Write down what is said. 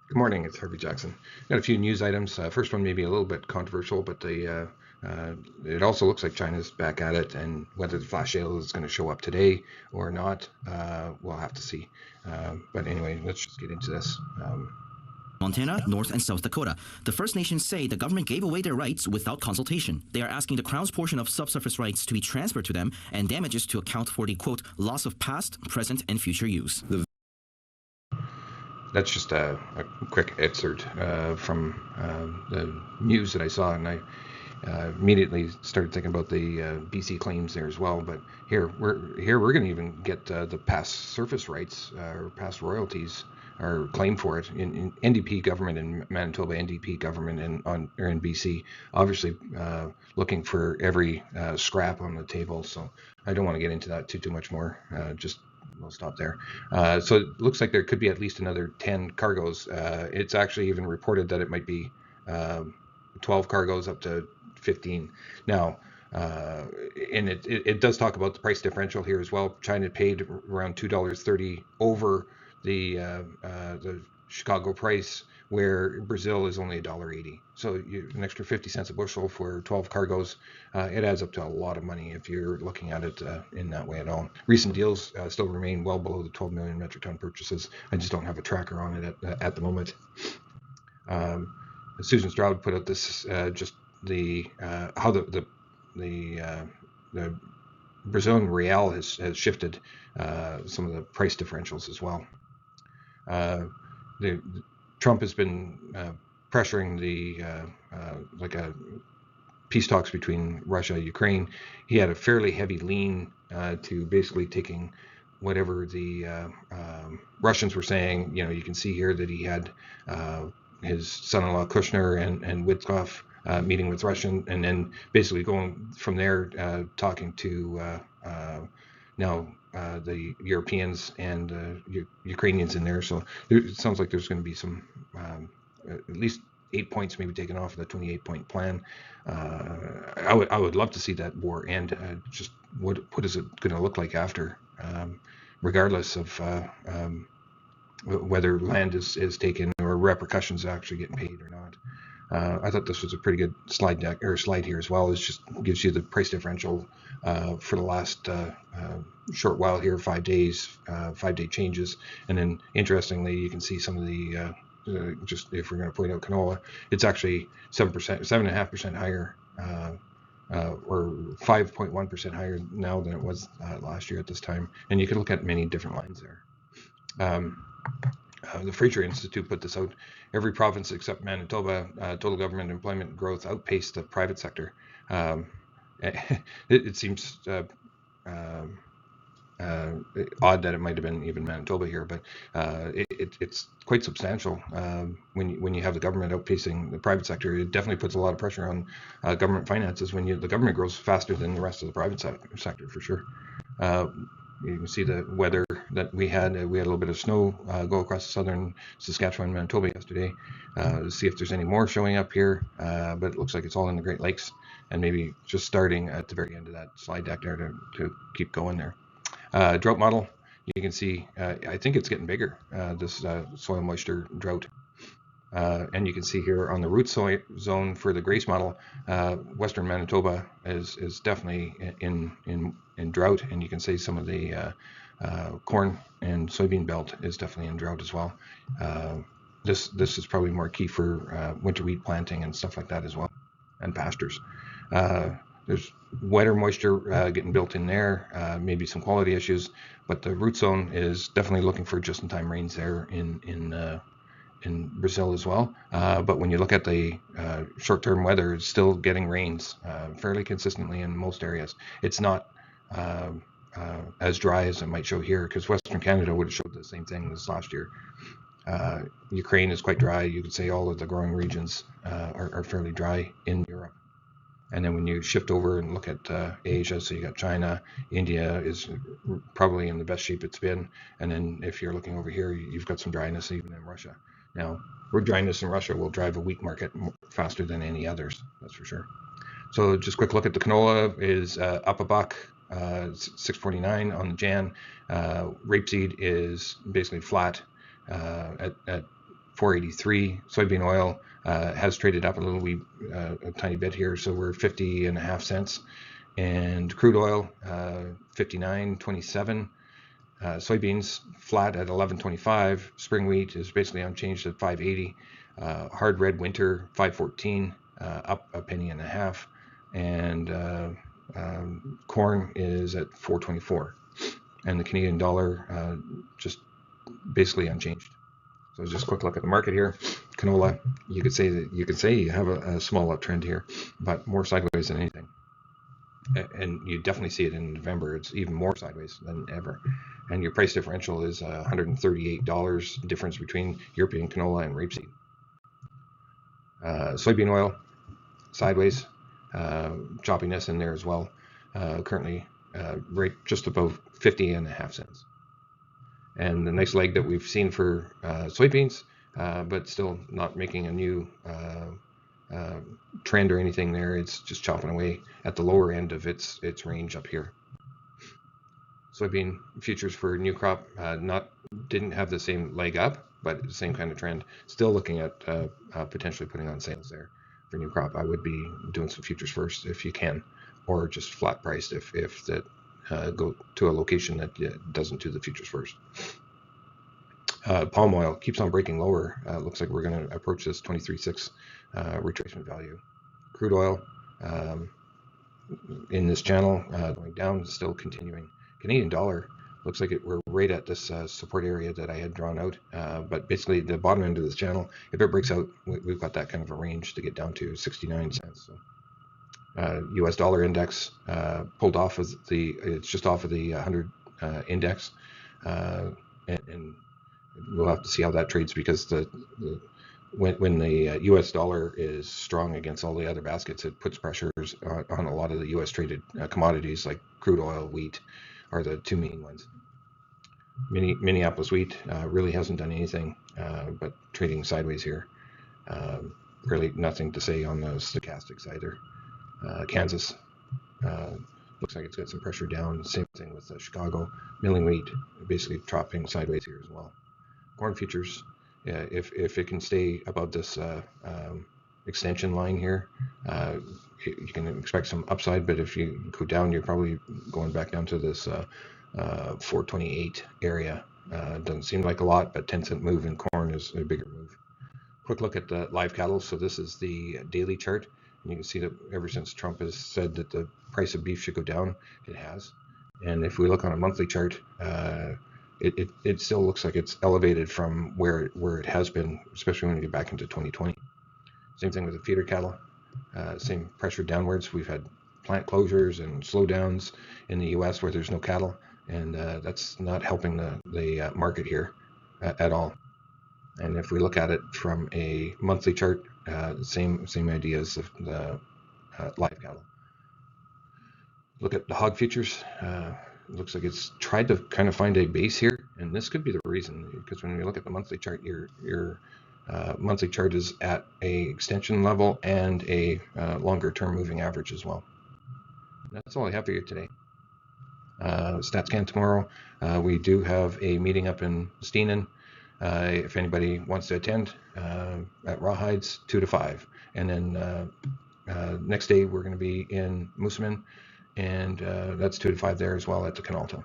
Good morning, it's Harvey Jackson. Got a few news items. First one may be a little bit controversial, but it also looks like China's back at it, and whether the flash sale is going to show up today or not, we'll have to see. But anyway, let's just get into this. Montana, North and South Dakota. The First Nations say the government gave away their rights without consultation. They are asking the Crown's portion of subsurface rights to be transferred to them and damages to account for the, quote, loss of past, present, and future use. That's just a quick excerpt from the news that I saw, and I immediately started thinking about the BC claims there as well. But we're going to even get the past surface rights or past royalties or claim for it in NDP government in Manitoba, NDP government in BC. Obviously, looking for every scrap on the table. So I don't want to get into that too much more. Just we'll stop there. So it looks like there could be at least another 10 cargoes. It's actually even reported that it might be 12 cargoes up to 15. Now, and it does talk about the price differential here as well. China paid around $2.30 over the Chicago price, where Brazil is only $1.80. So an extra 50 cents a bushel for 12 cargoes. It adds up to a lot of money if you're looking at it in that way at all. Recent deals still remain well below the 12 million metric ton purchases. I just don't have a tracker on it at the moment. Susan Stroud put out this just the how the Brazilian real has shifted some of the price differentials as well. Trump has been pressuring like a peace talks between Russia and Ukraine. He had a fairly heavy lean to basically taking whatever the Russians were saying. You know, you can see here that he had his son-in-law Kushner and Witkoff meeting with Russian, and then basically going from there, talking to now the Europeans and Ukrainians in there. So it sounds like there's going to be some at least 8 points maybe taken off of the 28-point plan. I would love to see that war end. Just what is it going to look like after, regardless of whether land is taken or repercussions actually getting paid or not. I thought this was a pretty good slide here as well. It just gives you the price differential for the last short while here, 5 days, 5-day changes, and then interestingly, you can see some of the just if we're going to point out canola, it's actually 7.5% higher, or 5.1% higher now than it was last year at this time. And you can look at many different lines there. The Fraser Institute put this out. Every province except Manitoba, total government employment growth outpaced the private sector. It seems odd that it might have been even Manitoba here, but it's quite substantial. When you have the government outpacing the private sector, it definitely puts a lot of pressure on government finances when the government grows faster than the rest of the private sector, for sure. You can see the weather that we had. We had a little bit of snow go across southern Saskatchewan, Manitoba yesterday. To see if there's any more showing up here, but it looks like it's all in the Great Lakes, and maybe just starting at the very end of that slide deck there to keep going there. Drought model, you can see, I think it's getting bigger, this soil moisture drought. And you can see here on the root zone for the GRACE model, Western Manitoba is definitely in drought, and you can see some of the corn and soybean belt is definitely in drought as well. This is probably more key for winter wheat planting and stuff like that as well, and pastures. There's wetter moisture getting built in there, maybe some quality issues, but the root zone is definitely looking for just-in-time rains there in Brazil as well. But when you look at the short-term weather, it's still getting rains fairly consistently in most areas. It's not as dry as it might show here, because Western Canada would have showed the same thing this last year. Ukraine is quite dry. You could say all of the growing regions are fairly dry in Europe. And then when you shift over and look at Asia, so you got China, India is probably in the best shape it's been. And then if you're looking over here, you've got some dryness even in Russia. Now, dryness in Russia will drive a wheat market faster than any others, that's for sure. So just a quick look at the canola is up a buck, 6.49 on the Jan. Rapeseed is basically flat at 483. Soybean oil has traded up a tiny bit here, so we're 50.5 cents. And crude oil 59.27. Soybeans flat at 11.25. Spring wheat is basically unchanged at 5.80. Hard red winter 5.14, up a penny and a half. And corn is at 4.24. And the Canadian dollar just basically unchanged. So just a quick look at the market here. Canola, you could say you have a small uptrend here, but more sideways than anything. And you definitely see it in November. It's even more sideways than ever. And your price differential is $138 difference between European canola and rapeseed. Soybean oil, sideways, choppiness in there as well. Currently, right just above 50.5 cents. And the nice leg that we've seen for soybeans, but still not making a new trend or anything there. It's just chopping away at the lower end of its range up here. Soybean futures for new crop didn't have the same leg up, but the same kind of trend. Still looking at potentially putting on sales there for new crop. I would be doing some futures first if you can, or just flat priced if that go to a location that doesn't do the futures first. Palm oil keeps on breaking lower. Looks like we're going to approach this 23.6 retracement value. Crude oil in this channel going down, still continuing. Canadian dollar looks like we're right at this support area that I had drawn out. But basically, the bottom end of this channel, if it breaks out, we've got that kind of a range to get down to 69 cents. So, U.S. dollar index pulled off of it's just off of the 100 index, and we'll have to see how that trades, because when the U.S. dollar is strong against all the other baskets, it puts pressures on a lot of the U.S. traded commodities like crude oil, wheat are the two main ones. Minneapolis wheat really hasn't done anything but trading sideways here. Really nothing to say on the stochastics either. Kansas looks like it's got some pressure down. Same thing with Chicago. Milling wheat basically dropping sideways here as well. Corn futures, if it can stay above this extension line here, you can expect some upside. But if you go down, you're probably going back down to this 428 area. Doesn't seem like a lot, but 10-cent move in corn is a bigger move. Quick look at the live cattle. So this is the daily chart. And you can see that ever since Trump has said that the price of beef should go down, it has. And if we look on a monthly chart, it still looks like it's elevated from where it has been, especially when we get back into 2020. Same thing with the feeder cattle. Same pressure downwards. We've had plant closures and slowdowns in the U.S. where there's no cattle, and that's not helping the market here at all. And if we look at it from a monthly chart, same idea as the live cattle. Look at the hog futures. It looks like it's tried to kind of find a base here, and this could be the reason, because when you look at the monthly chart, your monthly chart is at a extension level and a longer term moving average as well. That's all I have for you today. StatsCan tomorrow. We do have a meeting up in Steenan. If anybody wants to attend, at Rawhides 2 to 5. And then next day we're going to be in Moosomin, and that's 2 to 5 there as well at the Canalto.